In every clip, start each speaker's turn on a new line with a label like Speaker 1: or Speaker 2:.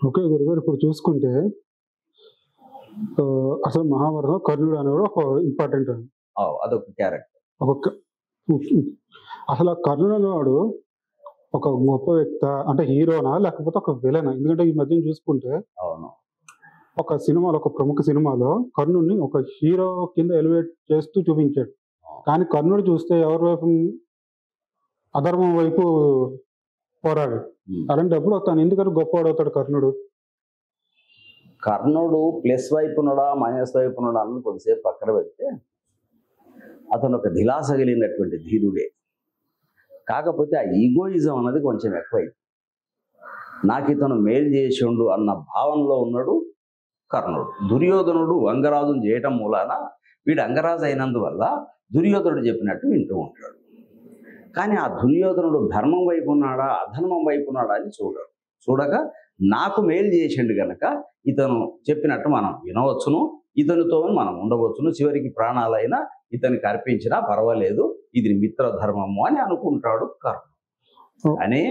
Speaker 1: Okay గురుగారు. ఇప్పుడు చూసుకుంటే అసలు మహాభారతంలో కర్ణుడు అనేవాడు ఒక ఇంపార్టెంట్ అండి.
Speaker 2: అదొక క్యారెక్టర్.
Speaker 1: ఒక క అసలు ఆ కర్ణుడు అనేవాడు ఒక గొప్ప వ్యక్తా? అంటే హీరోనా? లేకపోతే ఒక విలనా? ఎందుకంటే ఈ మధ్యన చూసుకుంటే
Speaker 2: అవును.
Speaker 1: ఒక ప్రముఖ సినిమాలో కర్ణుడిని ఒక హీరో కింద ఎలివేట్ చేస్తూ చూపించాడు. కానీ కర్ణుడు చూస్తే ఎవరి వైపు అధర్మం వైపు పోరాడాడు. అలాంటప్పుడు తను ఎందుకని గొప్పవాడవుతాడు కర్ణుడు?
Speaker 2: కర్ణుడు ప్లస్ వైపు ఉన్నాడా మైనస్ వైపు ఉన్నాడా అని కొద్దిసేపు పక్కన పెడితే అతను ఒక దిలాస కలిగినటువంటి ధీరుడే. కాకపోతే ఆ ఈగోయిజం అన్నది కొంచెం ఎక్కువైంది. నాకు ఇతను మేలు చేసిండు అన్న భావనలో ఉన్నాడు కర్ణుడు. దుర్యోధనుడు అంగరాజును చేయటం మూలాన వీడు అంగరాజు అయినందువల్ల దుర్యోధనుడు చెప్పినట్టు వింటూ ఉంటాడు. కానీ ఆ దుర్యోధనుడు ధర్మం వైపు ఉన్నాడా అధర్మం వైపు ఉన్నాడా అని చూడక నాకు మేలు చేసిండు గనక ఇతను చెప్పినట్టు మనం వినవచ్చును, ఇతనితో మనం ఉండవచ్చును, చివరికి ప్రాణాలైనా ఇతనికి అర్పించినా పర్వాలేదు, ఇది మిత్ర ధర్మము అని అనుకుంటాడు కర్ణుడు. అని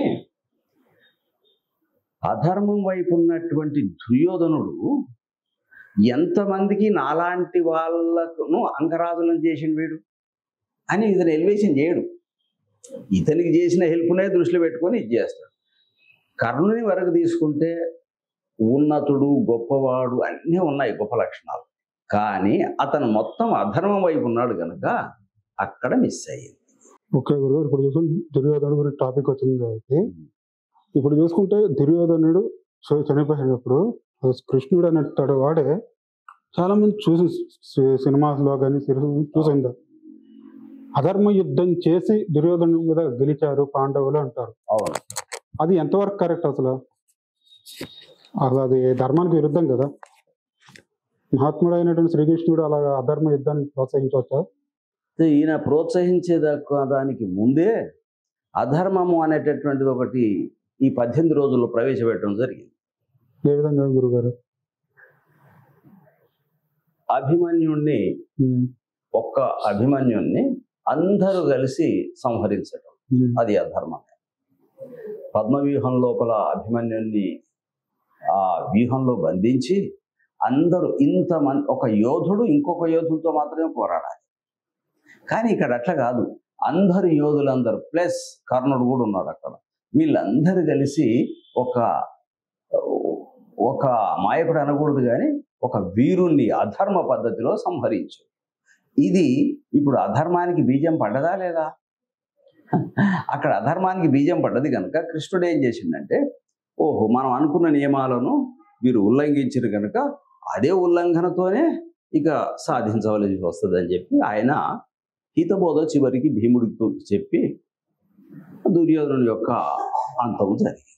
Speaker 2: అధర్మం వైపు ఉన్నటువంటి దుర్యోధనుడు ఎంతమందికి నాలాంటి వాళ్ళను అంగరాజులను చేసిన వీడు అని ఇతను ఎలివేషన్ చేయడు. ఇతనికి చేసిన హెల్ప్నే దృష్టిలో పెట్టుకొని ఇది చేస్తాడు. కర్ణుని వరకు తీసుకుంటే ఉన్నతుడు గొప్పవాడు అన్నీ ఉన్నాయి గొప్ప లక్షణాలు. కానీ అతను మొత్తం అధర్మం వైపు ఉన్నాడు కనుక అక్కడ మిస్ అయ్యింది.
Speaker 1: ఓకే గురుగారు. ఇప్పుడు చూసుకుంటే దుర్యోధనుడు గురించి టాపిక్ వచ్చింది కాబట్టి ఇప్పుడు చూసుకుంటే దుర్యోధనుడు చనిపోయేటప్పుడు కృష్ణుడు అనేటాడు వాడే చాలా మంది చూసి సినిమాలో కానీ చూసిందా అధర్మ యుద్ధం చేసి దుర్యోధను మీద గెలిచారు పాండవులు అంటారు.
Speaker 2: అవును.
Speaker 1: అది ఎంతవరకు కరెక్ట్? అసలు అది ధర్మానికి విరుద్ధం కదా. మహాత్ముడు అయినటువంటి శ్రీకృష్ణుడు అలా అధర్మ యుద్ధాన్ని ప్రోత్సహించవచ్చా?
Speaker 2: ఈయన ప్రోత్సహించే దానికి ముందే అధర్మము అనేటటువంటిది ఒకటి ఈ 18 రోజుల్లో ప్రవేశపెట్టడం జరిగింది.
Speaker 1: ఏ విధంగా గురుగారు?
Speaker 2: అభిమన్యుణ్ణి అందరూ కలిసి సంహరించడం అది అధర్మమే. పద్మవ్యూహం లోపల అభిమన్యుణ్ణి ఆ వ్యూహంలో బంధించి అందరూ ఇంతమంది ఒక యోధుడు ఇంకొక యోధుడితో మాత్రమే పోరాడాలి. కానీ ఇక్కడ అట్లా కాదు, అందరు యోధులందరూ ప్లస్ కర్ణుడు కూడా ఉన్నాడు అక్కడ. వీళ్ళందరూ కలిసి ఒక మాయకుడు అనకూడదు కానీ ఒక వీరుణ్ణి అధర్మ పద్ధతిలో సంహరించు. ఇది ఇప్పుడు అధర్మానికి బీజం పడ్డదా లేదా? అక్కడ అధర్మానికి బీజం పడ్డది కనుక కృష్ణుడు ఏం చేసిండంటే, ఓహో మనం అనుకున్న నియమాలను వీరు ఉల్లంఘించారు కనుక అదే ఉల్లంఘనతోనే ఇక సాధించవలసి వస్తుంది అని చెప్పి ఆయన హితబోధ చివరికి భీముడితో చెప్పి దుర్యోధనుడి యొక్క అంతం జరిగింది.